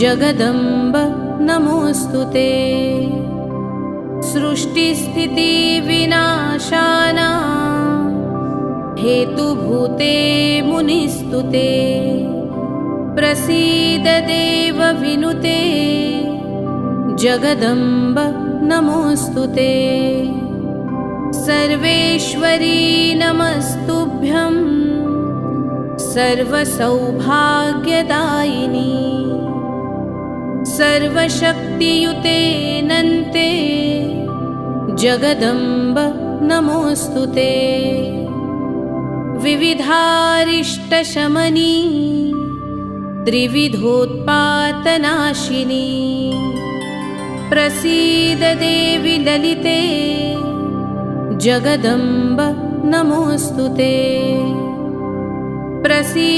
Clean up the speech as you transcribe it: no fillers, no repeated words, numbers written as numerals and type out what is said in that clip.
जगदम्ब नमोऽस्तुते। सृष्टिस्थितिविनाशाना हेतुभूते मुनिस्तुते। प्रसीद देवविनुते जगदम्ब नमोऽस्तुते। सर्वेश्वरी नमस्तुभ्यं सर्वसौभाग्यदायिनी। सर्वशक्तियुते नन्ते जगदम्ब नमोऽस्तुते। विविधारिष्टशमनी त्रिविधोत्पातनाशिनी। प्रसीद देवि ललिते जगदम्ब नमोऽस्तुते। प्रसीद